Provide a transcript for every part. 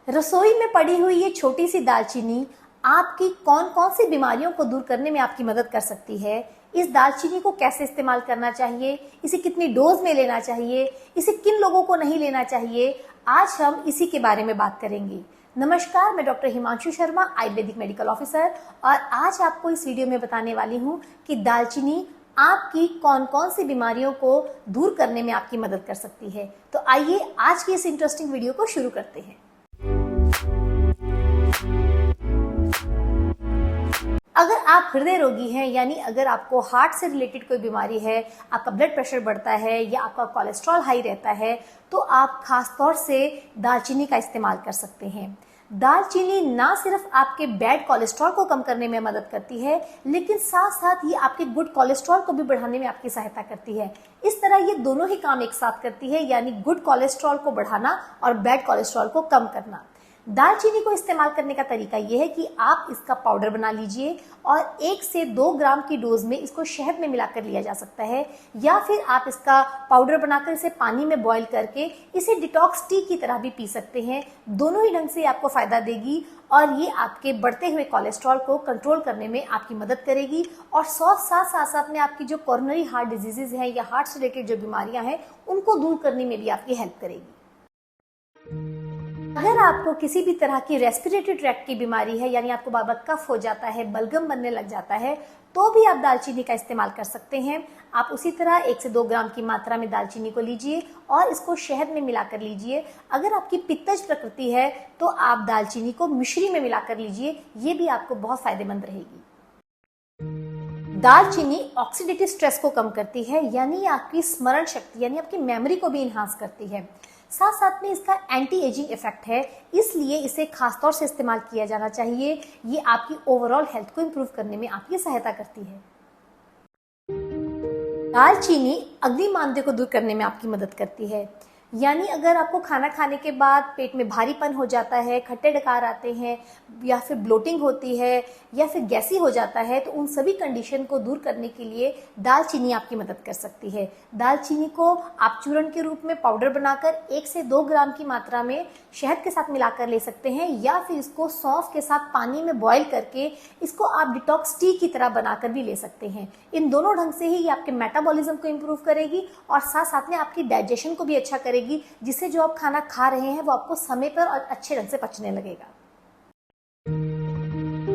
रसोई में पड़ी हुई ये छोटी सी दालचीनी आपकी कौन कौन सी बीमारियों को दूर करने में आपकी मदद कर सकती है। इस दालचीनी को कैसे इस्तेमाल करना चाहिए, इसे कितनी डोज में लेना चाहिए, इसे किन लोगों को नहीं लेना चाहिए, आज हम इसी के बारे में बात करेंगे। नमस्कार, मैं doctor Himanshu Sharma, Ayurvedic medical officer, और आज आपको इस वीडियो में बताने वाली हूँ कि दालचीनी आपकी कौन कौन सी बीमारियों को दूर करने में आपकी मदद कर सकती है। तो आइए आज की इस इंटरेस्टिंग वीडियो को शुरू करते हैं। अगर आप हृदय रोगी हैं, यानी अगर आपको हार्ट से रिलेटेड कोई बीमारी है, आपका ब्लड प्रेशर बढ़ता है या आपका कोलेस्ट्रॉल हाई रहता है, तो आप खास तौर से दालचीनी का इस्तेमाल कर सकते हैं। दालचीनी ना सिर्फ आपके बैड कोलेस्ट्रॉल को कम करने में मदद करती है, लेकिन साथ साथ ये आपके गुड कोलेस्ट्रॉल को भी बढ़ाने में आपकी सहायता करती है। इस तरह ये दोनों ही काम एक साथ करती है, यानी गुड कोलेस्ट्रॉल को बढ़ाना और बैड कोलेस्ट्रॉल को कम करना। दालचीनी को इस्तेमाल करने का तरीका यह है कि आप इसका पाउडर बना लीजिए और 1 से 2 ग्राम की डोज में इसको शहद में मिलाकर लिया जा सकता है, या फिर आप इसका पाउडर बनाकर इसे पानी में बॉईल करके इसे डिटॉक्स टी की तरह भी पी सकते हैं। दोनों ही ढंग से आपको फायदा देगी और ये आपके बढ़ते हुए कोलेस्ट्रॉल को कंट्रोल करने में आपकी मदद करेगी और साथ में आपकी जो कोरोनरी हार्ट डिजीजेज हैं या हार्ट से रिलेटेड जो बीमारियां हैं उनको दूर करने में भी आपकी हेल्प करेगी। अगर आपको किसी भी तरह की रेस्पिरेटरी ट्रैक्ट की बीमारी है, यानी आपको बार बार कफ हो जाता है, बलगम बनने लग जाता है, तो भी आप दालचीनी का इस्तेमाल कर सकते हैं। आप उसी तरह 1 से 2 ग्राम की मात्रा में दालचीनी को लीजिए और इसको शहद में मिलाकर लीजिए। अगर आपकी पित्तज प्रकृति है तो आप दालचीनी को मिश्री में मिलाकर लीजिए, ये भी आपको बहुत फायदेमंद रहेगी। दालचीनी ऑक्सीडेटिव स्ट्रेस को कम करती है, यानी आपकी स्मरण शक्ति यानी आपकी मेमोरी को भी इन्हांस करती है। साथ साथ में इसका एंटी एजिंग इफेक्ट है, इसलिए इसे खासतौर से इस्तेमाल किया जाना चाहिए। ये आपकी ओवरऑल हेल्थ को इम्प्रूव करने में आपकी सहायता करती है। दालचीनी अग्निमांद्य को दूर करने में आपकी मदद करती है, यानी अगर आपको खाना खाने के बाद पेट में भारीपन हो जाता है, खट्टे डकार आते हैं, या फिर ब्लोटिंग होती है, या फिर गैसी हो जाता है, तो उन सभी कंडीशन को दूर करने के लिए दालचीनी आपकी मदद कर सकती है। दालचीनी को आप चूर्ण के रूप में पाउडर बनाकर 1 से 2 ग्राम की मात्रा में शहद के साथ मिलाकर ले सकते हैं, या फिर इसको सौंफ के साथ पानी में बॉईल करके इसको आप डिटॉक्स टी की तरह बनाकर भी ले सकते हैं। इन दोनों ढंग से ही ये आपके मेटाबॉलिज्म को इम्प्रूव करेगी और साथ साथ में आपकी डाइजेशन को भी अच्छा करेगी, जिससे जो आप खाना खा रहे हैं वो आपको समय पर और अच्छे ढंग से पचने लगेगा।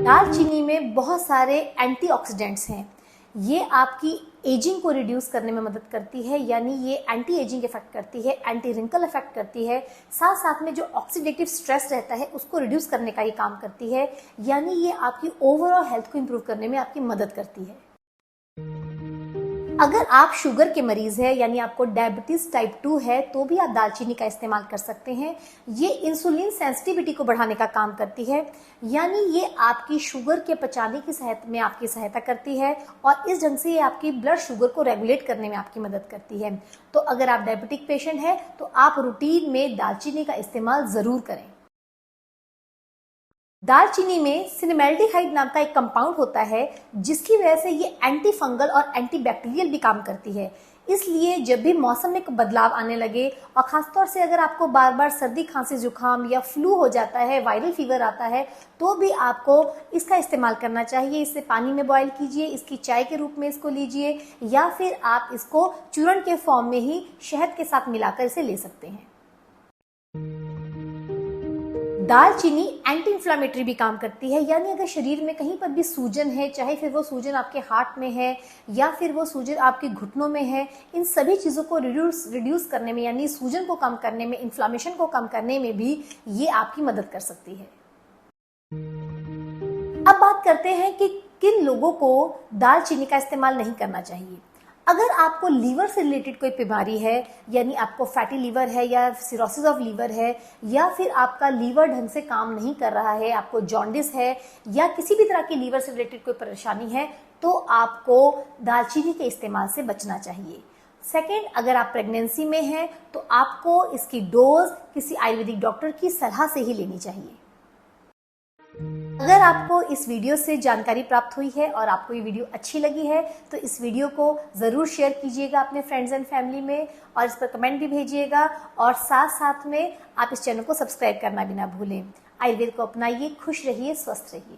दालचीनी में बहुत सारे एंटीऑक्सीडेंट्स हैं। ये आपकी एजिंग को रिड्यूस करने में मदद करती है, यानी ये एंटी एजिंग इफेक्ट करती है, एंटी रिंकल इफेक्ट करती है। साथ साथ में जो ऑक्सीडेटिव स्ट्रेस रहता है उसको रिड्यूस करने का ये काम करती है, यानी ये आपकी ओवरऑल हेल्थ को इम्प्रूव करने में आपकी मदद करती है। अगर आप शुगर के मरीज हैं, यानी आपको डायबिटीज टाइप 2 है, तो भी आप दालचीनी का इस्तेमाल कर सकते हैं। ये इंसुलिन सेंसिटिविटी को बढ़ाने का काम करती है, यानी ये आपकी शुगर के पचाने की सहायता में आपकी सहायता करती है और इस ढंग से ये आपकी ब्लड शुगर को रेगुलेट करने में आपकी मदद करती है। तो अगर आप डायबिटिक पेशेंट हैं तो आप रूटीन में दालचीनी का इस्तेमाल जरूर करें। दालचीनी में सिनेमैल्डिहाइड नाम का एक कंपाउंड होता है, जिसकी वजह से ये एंटी फंगल और एंटी बैक्टीरियल भी काम करती है। इसलिए जब भी मौसम में बदलाव आने लगे और खासतौर से अगर आपको बार बार सर्दी खांसी जुकाम या फ्लू हो जाता है, वायरल फीवर आता है, तो भी आपको इसका इस्तेमाल करना चाहिए। इसे पानी में बॉईल कीजिए, इसकी चाय के रूप में इसको लीजिए, या फिर आप इसको चूर्ण के फॉर्म में ही शहद के साथ मिलाकर इसे ले सकते हैं। दालचीनी एंटी इंफ्लेमेटरी भी काम करती है, यानी अगर शरीर में कहीं पर भी सूजन है, चाहे फिर वो सूजन आपके हार्ट में है या फिर वो सूजन आपके घुटनों में है, इन सभी चीज़ों को रिड्यूस करने में, यानी सूजन को कम करने में, इन्फ्लेमेशन को कम करने में भी ये आपकी मदद कर सकती है। अब बात करते हैं कि किन लोगों को दालचीनी का इस्तेमाल नहीं करना चाहिए। अगर आपको लीवर से रिलेटेड कोई बीमारी है, यानी आपको फैटी लीवर है या सिरोसिस ऑफ लीवर है, या फिर आपका लीवर ढंग से काम नहीं कर रहा है, आपको जॉन्डिस है या किसी भी तरह की लीवर से रिलेटेड कोई परेशानी है, तो आपको दालचीनी के इस्तेमाल से बचना चाहिए। सेकेंड, अगर आप प्रेगनेंसी में हैं तो आपको इसकी डोज किसी आयुर्वेदिक डॉक्टर की सलाह से ही लेनी चाहिए। अगर आपको इस वीडियो से जानकारी प्राप्त हुई है और आपको ये वीडियो अच्छी लगी है तो इस वीडियो को ज़रूर शेयर कीजिएगा अपने फ्रेंड्स एंड फैमिली में और इस पर कमेंट भी भेजिएगा और साथ साथ में आप इस चैनल को सब्सक्राइब करना भी ना भूलें। आयुर्वेद को अपनाइए, खुश रहिए, स्वस्थ रहिए।